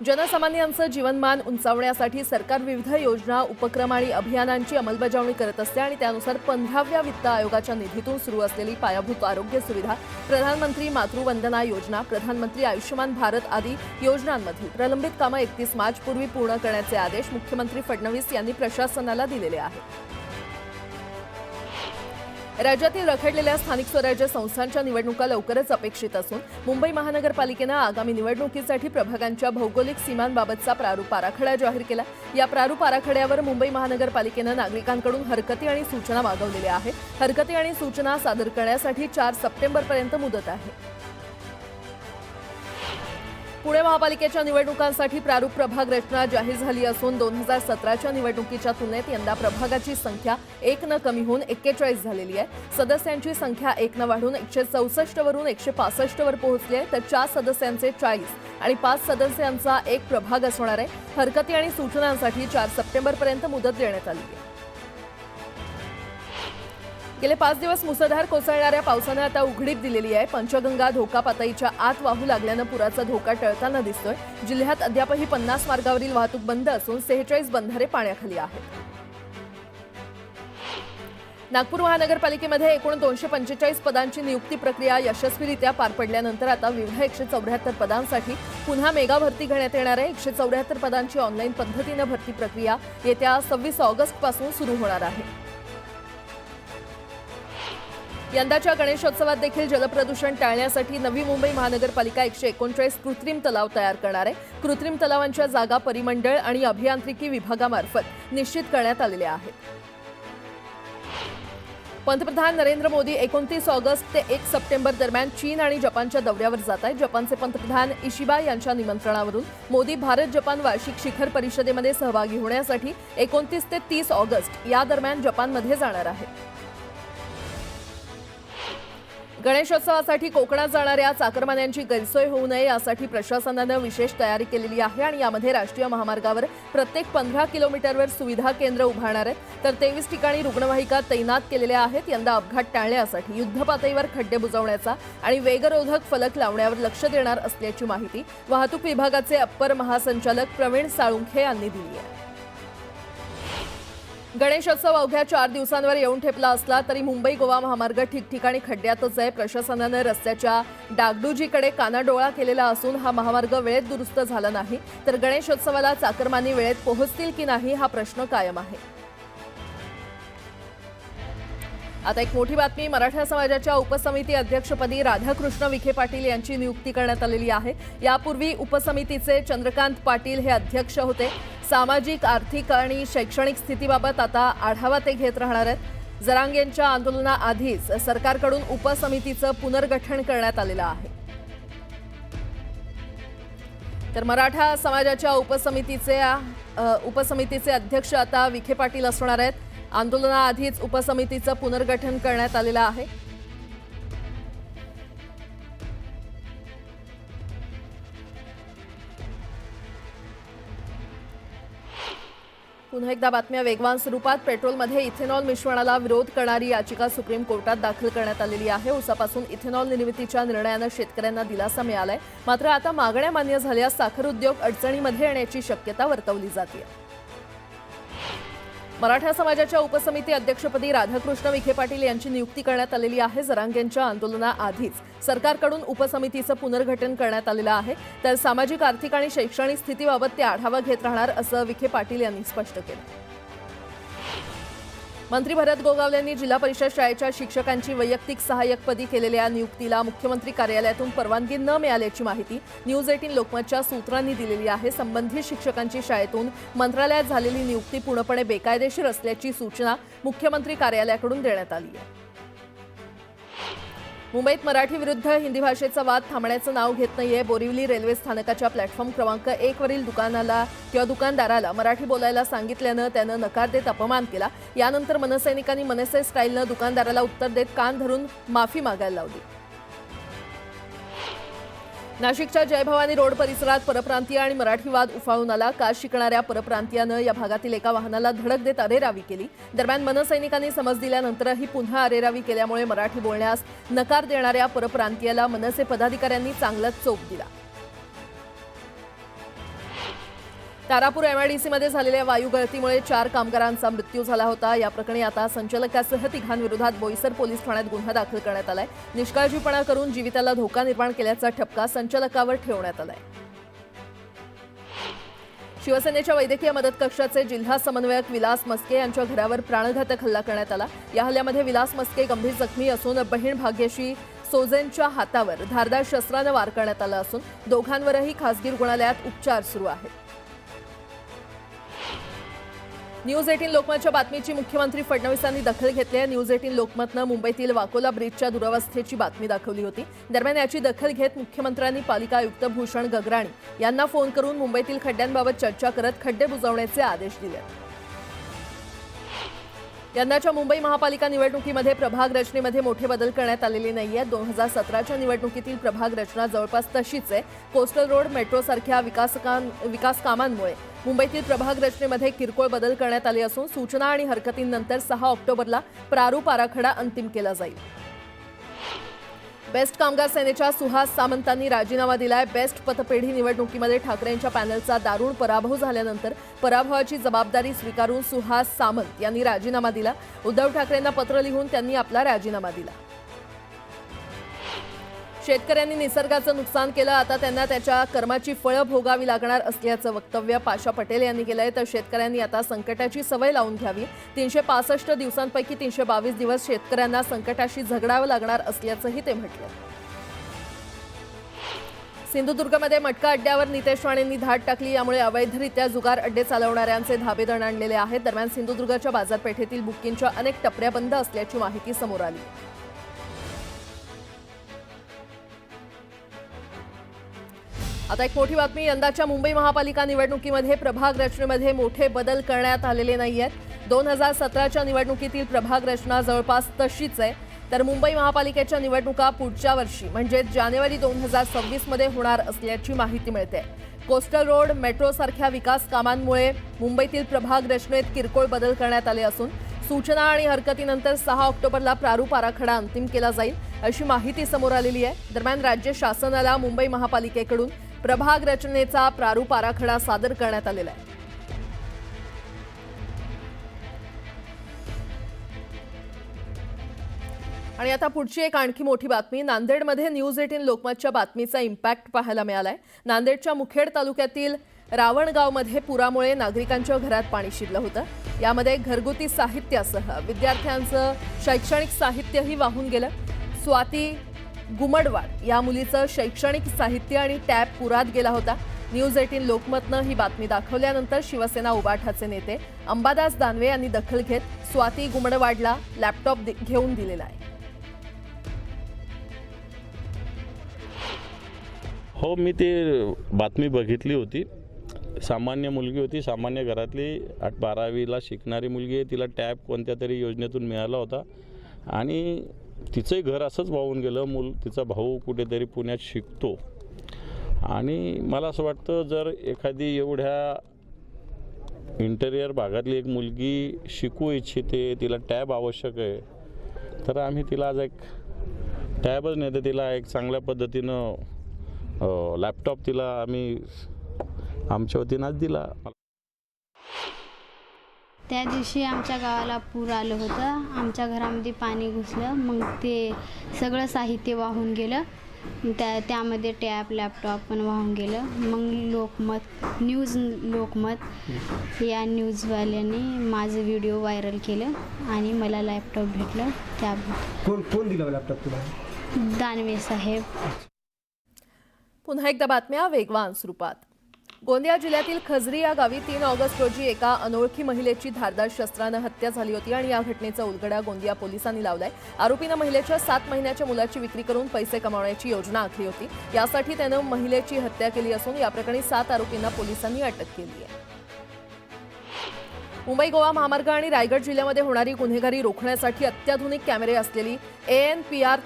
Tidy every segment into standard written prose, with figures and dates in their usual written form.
जनसामान्यांचं जीवनमान उंचावण्यासाठी सरकार विविध योजना, उपक्रम आणि अभियानांची अंमलबजावणी करत असते आणि त्यानुसार 15व्या वित्त आयोगाच्या निधीतून सुरू असलेली पायाभूत आरोग्य सुविधा, प्रधानमंत्री मातृवंदना योजना, प्रधानमंत्री आयुष्यमान भारत आदी योजनांमधील प्रलंबित कामं 31 मार्चपूर्वी पूर्ण करण्याचे आदेश मुख्यमंत्री फडणवीस यांनी प्रशासनाला दिलेले आहेत। राज्यातील रखडलेल्या स्थानिक स्वराज्य संस्थांच्या निवडणुका लवकरच अपेक्षित असून मुंबई महानगरपालिकेनं आगामी निवडणुकीसाठी प्रभागांच्या भौगोलिक सीमांबाबतचा प्रारूप आराखडा जाहीर केला। या प्रारूप आराखड्यावर मुंबई महानगरपालिकेनं नागरिकांकडून हरकती आणि सूचना मागवलेल्या आहेत। हरकती आणि सूचना सादर करण्यासाठी 4 सप्टेंबरपर्यंत मुदत आहे। पुणे महापालिकेच्या निवडणुकांसाठी प्रारूप प्रभाग रचना जाहीर झाली असून 2017च्या निवडणुकीच्या तुलनेत यंदा प्रभागाची संख्या 1 न कमी होऊन 41 झालेली आहे। सदस्यांची संख्या 1 न वाढून 164 वरून 165 वर पोहोचली आहे, तर 4 सदस्यांचे 40 आणि 5 सदस्यांचा एक प्रभाग असणार आहे। हरकती आणि सूचनांसाठी 4 सप्टेंबरपर्यंत मुदत देण्यात आली आहे। गेले 5 दिवस मुसळधार कोसळणाऱ्या पावसाने आता उघडीप दिलेली आहे। पंचगंगा धोका पातळीच्या आत वाहू लागल्यानं पुराचा धोका टळताना दिसतोय। जिल्ह्यात अद्यापही 50 मार्गावरील वाहतूक बंद असून 46 बंधारे पाण्याखाली आहेत। नागपूर महानगरपालिकेमध्ये एकूण 245 पदांची नियुक्ती प्रक्रिया यशस्वीरित्या पार पडल्यानंतर आता विविध 174 पदांसाठी पुन्हा मेगा भरती घेण्यात येणार आहे। 174 पदांची ऑनलाईन पद्धतीने भरती प्रक्रिया येत्या 26 ऑगस्टपासून सुरू होणार आहे। यंदाच्या गणेशोत्सवात देखील जलप्रदूषण टाळण्यासाठी नवी मुंबई महानगरपालिका 139 कृत्रिम तलाव तयार करणार आहे। कृत्रिम तलावांच्या जागा परिमंडळ आणि अभियांत्रिकी विभागामार्फत निश्चित करण्यात आलेल्या आहेत। पंतप्रधान नरेंद्र मोदी 29 ऑगस्ट ते 1 सप्टेंबर दरम्यान चीन आणि जपानच्या दौऱ्यावर जात आहेत। जपानचे पंतप्रधान इशिबा यांच्या निमंत्रणावरून मोदी भारत-जपान वार्षिक शिखर परिषदेमध्ये सहभागी होण्यासाठी 29 ते 30 ऑगस्ट या दरम्यान जपानमध्ये जाणार आहेत। गणेशोत्सवासाठी कोकणात जाणाऱ्या चाकरमान्यांची गैरसोय होऊ नये यासाठी प्रशासनानं विशेष तयारी केलेली आहे आणि यामध्ये राष्ट्रीय महामार्गावर प्रत्येक 15 किलोमीटरवर सुविधा केंद्र उभारणार आहेत, तर 23 ठिकाणी रुग्णवाहिका तैनात केलेल्या आहेत। यंदा अपघात टाळण्यासाठी युद्धपातळीवर खड्डे बुजवण्याचा आणि वेगरोधक फलक लावण्यावर लक्ष देणार असल्याची माहिती वाहतूक विभागाचे अप्पर महासंचालक प्रवीण साळुंखे यांनी दिली आहे। गणेशोत्सव अवघ्या 4 दिवसांवर येऊन ठेपला असला तरी मुंबई गोवा महामार्ग ठिकठिकाणी खड्ड्यातच आहे। प्रशासनानं रस्त्याच्या डागडुजीकडे कानाडोळा केलेला असून हा महामार्ग वेळेत दुरुस्त झाला नाही, तर गणेशोत्सवाला चाकरमानी वेळेत पोहोचतील की नाही हा प्रश्न कायम आहे। आता एक मोठी बातमी, मराठा समाजाच्या उपसमिती अध्यक्षपदी राधाकृष्ण विखे पाटील यांची नियुक्ती करण्यात आलेली आहे। यापूर्वी उपसमितीचे चंद्रकांत पाटील हे अध्यक्ष होते। सामाजिक, आर्थिक आणि शैक्षणिक स्थितीबाबत आता आढावा ते घेत राहणार आहेत। जरांगेंच्या आंदोलनाआधीच सरकारकडून उपसमितीचं पुनर्गठन करण्यात आलेलं आहे। तर मराठा समाजाच्या उपसमितीचे अध्यक्ष आता विखे पाटील असणार आहेत। आंदोलनाआधीच उपसमितीचं पुनर्गठन करण्यात आलेलं आहे। पुन्हा एकदा बातम्या वेगवान स्वरूपात, पेट्रोलमध्ये इथेनॉल मिश्रणाला विरोध करणारी याचिका सुप्रीम कोर्टात दाखल करण्यात आलेली आहे। उसापासून इथेनॉल निर्मितीच्या निर्णयानं शेतकऱ्यांना दिलासा मिळालाय, मात्र आता मागण्या मान्य झाल्यास साखर उद्योग अडचणीमध्ये येण्याची शक्यता वर्तवली जाते। मराठा समाजाच्या उपसमिती अध्यक्षपदी राधाकृष्ण विखे पाटील यांची नियुक्ती करण्यात आलेली आहे। जरांगेंच्या आंदोलनाआधीच सरकारकडून उपसमितीचं पुनर्गठन करण्यात आलेलं आहे, तर सामाजिक, आर्थिक आणि शैक्षणिक स्थितीबाबत ते आढावा घेत राहणार असं विखे पाटील यांनी स्पष्ट केलं। मंत्री भरत गोगावले यांनी जिल्हा परिषद शाळेच्या शिक्षकांची वैयक्तिक सहाय्यकपदी केलेल्या नियुक्तीला मुख्यमंत्री कार्यालयातून परवानगी न मिळाल्याची माहिती न्यूज 18 लोकमतच्या सूत्रांनी दिलेली आहे। संबंधित शिक्षकांची शाळेतून मंत्रालयात झालेली नियुक्ती पूर्णपणे बेकायदेशीर असल्याची सूचना मुख्यमंत्री कार्यालयाकडून देण्यात आली आहे। मुंबईत मराठी विरुद्ध हिंदी भाषेचा वाद थांबण्याचं नाव घेत नाहीये। बोरिवली रेल्वे स्थानकाच्या प्लॅटफॉर्म क्रमांक 1 वरील दुकानदाराला मराठी बोलायला सांगितल्यानं त्यानं नकार देत अपमान केला। यानंतर मनसैनिकांनी मनसे स्टाईलनं दुकानदाराला उत्तर देत कान धरून माफी मागायला लावली। नाशिकच्या जयभवानी रोड परिसरात परप्रांतीय आणि मराठी वाद उफाळून आला। कास शिकणाऱ्या परप्रांतीयानं या भागातील एका वाहनाला धडक देत अरेरावी केली। दरम्यान मनसैनिकांनी समज दिल्यानंतरही पुन्हा अरेरावी केल्यामुळे मराठी बोलण्यास नकार देणाऱ्या परप्रांतीयाला मनसे पदाधिकाऱ्यांनी चांगलाच चोप दिला। तारापूर एमआयडीसीमध्ये झालेल्या वायू गळतीमुळे 4 कामगारांचा मृत्यू झाला होता। या प्रकरणी आता संचालकासह तिघांविरोधात बोईसर पोलीस ठाण्यात गुन्हा दाखल करण्यात आलाय। निष्काळजीपणा करून जीविताला धोका निर्माण केल्याचा ठपका संचालकावर ठेवण्यात आलाय। शिवसेनेच्या वैद्यकीय मदत कक्षाचे जिल्हा समन्वयक विलास मस्के यांच्या घरावर प्राणघातक हल्ला करण्यात आला। या हल्ल्यामध्ये विलास मस्के गंभीर जखमी असून बहीण भाग्यश्री सोजेनच्या हातावर धारदार शस्त्राने वार करण्यात आला असून दोघांवरही खासगी रुग्णालयात उपचार सुरू आहेत। न्यूज 18 लोकमतच्या बातमीची मुख्यमंत्री फडणवीसांनी दखल घेतली आहे। न्यूज 18 लोकमतनं मुंबईतील वाकोला ब्रिजच्या दुरवस्थेची बातमी दाखवली होती। दरम्यान याची दखल घेत मुख्यमंत्र्यांनी पालिका आयुक्त भूषण गगराणी यांना फोन करून मुंबईतील खड्ड्यांबाबत चर्चा करत खड्डे बुजवण्याचे आदेश दिले। यंदाच्या मुंबई महापालिका निवडणुकीमध्ये प्रभाग रचनेमध्ये मोठे बदल करण्यात आलेले नाहीये। 2017च्या निवडणुकीतील प्रभाग रचना जवळपास तशीच आहे। कोस्टल रोड मेट्रो सारख्या विकास कामांमुळे मुंबईतील प्रभाग रचनेमध्ये किरकोळ बदल करण्यात आले असून सूचना आणि हरकतींनंतर 6 ऑक्टोबरला प्रारूप आराखडा अंतिम केला जाईल। बेस्ट कामगार सेनेच्या सुहास सामंतांनी राजीनामा दिलाय। बेस्ट पतपेढी निवडणुकीमध्ये ठाकरेंच्या पॅनलचा दारुण पराभव झाल्यानंतर पराभवाची जबाबदारी स्वीकारून सुहास सामंत यांनी राजीनामा दिला। उद्धव ठाकरेंना पत्र लिहून त्यांनी आपला राजीनामा दिला। शेतकऱ्यांनी निसर्गाचं नुकसान केलं, आता त्यांना त्याच्या कर्माची फळं भोगावी लागणार असल्याचं वक्तव्य पाशा पटेल यांनी केलंय। तर शेतकऱ्यांनी आता संकटाची सवय लावून घ्यावी। 365 दिवसांपैकी 322 दिवस शेतकऱ्यांना संकटाशी झगडावं लागणार असल्याचंही ते म्हटलं। सिंधुदुर्गमध्ये मटका अड्ड्यावर नितेश राणेंनी धाड टाकली। यामुळे अवैधरित्या जुगार अड्डे चालवणाऱ्यांचे धाबे दणाणलेले आहेत। दरम्यान सिंधुदुर्गच्या बाजारपेठेतील बुकिंगच्या अनेक टपऱ्या बंद असल्याची माहिती समोर आली। आता एक मोठी बातमी, यंदाच्या मुंबई महापालिका निवडणुकीमध्ये प्रभाग रचनेमध्ये मोठे बदल करण्यात आलेले नाहीयेत। 2017च्या निवडणुकीतील प्रभाग रचना जवळपास तशीच आहे। तर मुंबई महापालिकेच्या निवडणुका पुढच्या वर्षी म्हणजे जानेवारी 2026 मध्ये होणार असल्याची माहिती मिळते। कोस्टल रोड मेट्रो सारख्या विकास कामांमुळे मुंबईतील प्रभाग रचनेत किरकोळ बदल करण्यात आले असून सूचना आणि हरकतीनंतर 6 ऑक्टोबरला प्रारूप आराखडा अंतिम केला जाईल अशी माहिती समोर आलेली आहे। दरम्यान राज्य शासनाला मुंबई महापालिकेकडून प्रभाग रचनेचा प्रारूप आराखडा सादर करण्यात आलेला आहे। आणि आता पुढची एक आणखी मोठी बातमी, नांदेडमध्ये न्यूज 18 लोकमतच्या बातमीचा इम्पॅक्ट पाहायला मिळालाय। नांदेडच्या मुखेड तालुक्यातील रावणगावमध्ये पुरामुळे नागरिकांच्या घरात पाणी शिरलं होतं। यामध्ये घरगुती साहित्यासह विद्यार्थ्यांचं शैक्षणिक साहित्यही वाहून गेलं। स्वाती गुमडवाड या मुलीचं शैक्षणिक साहित्य आणि टॅब पुरात गेला होता। न्यूज 18 लोकमतनं ही बातमी दाखवल्यानंतर शिवसेना उबाठाचे नेते अंबादास दानवे यांनी दखल घेत स्वाती गुमडवाडला लॅपटॉप घेऊन दिलेला आहे। हो, मी ते बातमी बघितली होती। सामान्य मुलगी होती, सामान्य घरातली 12वीला शिकणारी मुलगी आहे। तिला टॅब कोणत्या तरी योजनेतून मिळाला होता आणि तिचंही घर असंच वाहून गेलं। तिचा भाऊ कुठेतरी पुण्यात शिकतो आणि मला असं वाटतं जर एखादी एवढ्या इंटेरियर भागातली एक मुलगी शिकू इच्छिते, तिला टॅब आवश्यक आहे, तर आम्ही तिला आज एक टॅबच नाही तर तिला एक चांगल्या पद्धतीनं लॅपटॉप तिला आम्ही आमच्या वतीनं आज दिला। त्या दिवशी आमच्या गावाला पूर आलं होतं, आमच्या घरामध्ये पाणी घुसलं, मग ते सगळं साहित्य वाहून गेलं। त्यामध्ये टॅब लॅपटॉप पण वाहून गेलं। मग न्यूज लोकमत या न्यूजवाल्यांनी माझं व्हिडिओ व्हायरल केलं आणि मला लॅपटॉप भेटलं। त्या कोण दिलं लॅपटॉप तुला? दानवे साहेब। पुन्हा एकदा बातम्या वेगवान स्वरूपात। गोंदिया जिल्ह्यातील खजरी या गावी 3 ऑगस्ट रोजी एका अनोळखी महिलेची धारदार शस्त्रानं हत्या झाली होती आणि या घटनेचा उलगडा गोंदिया पोलिसांनी लावलाय। आरोपीनं महिलेच्या 7 महिन्याच्या मुलाची विक्री करून पैसे कमावण्याची योजना आखली होती। यासाठी त्यानं महिलेची हत्या केली असून या प्रकरणी 7 आरोपींना पोलिसांनी अटक केली आहे। मुंबई गोवा महामार्ग आणि रायगड जिल्ह्यामध्ये होणारी गुन्हेगारी रोखण्यासाठी अत्याधुनिक कॅमेरे असलेली ANPR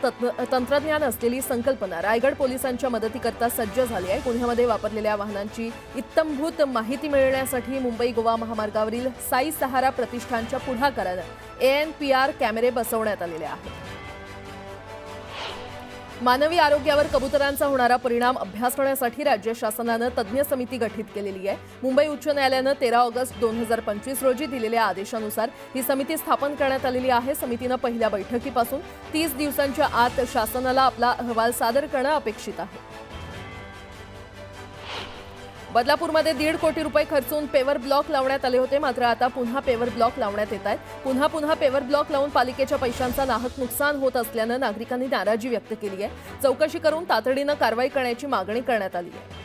तंत्रज्ञान असलेली संकल्पना रायगड पोलिसांच्या मदतीकरता सज्ज झाली आहे। गुन्ह्यामध्ये वापरलेल्या वाहनांची इत्थंभूत माहिती मिळवण्यासाठी मुंबई गोवा महामार्गावरील साई सहारा प्रतिष्ठानच्या पुढाकारानं ANPR कॅमेरे बसवण्यात आलेले आहेत। मानवी आरोग्यावर कबुतरांचा होणारा परिणाम अभ्यास करण्यासाठी राज्य शासनानं तज्ज्ञ समिती गठीत केलेली आहे. मुंबई उच्च न्यायालयानं 13 ऑगस्ट 2025 रोजी दिलेल्या आदेशानुसार ही समिती स्थापन करण्यात आलेली आहे. समितीनं पहिल्या बैठकीपासून 30 दिवसांच्या आत शासनाला आपला अहवाल सादर करणं अपेक्षित आहे. बदलापूरमध्ये 1.5 कोटी रुपये खर्चून पेवर ब्लॉक लावण्यात आले होते, मात्र आता पुन्हा पेवर ब्लॉक लावण्यात येत आहेत. पुन्हा पेवर ब्लॉक लावून पालिकेच्या पैशांचा नाहक नुकसान होत असल्यानं नागरिकांनी नाराजी व्यक्त केली आहे. चौकशी करून तातडीनं कारवाई करण्याची मागणी करण्यात आली आहे.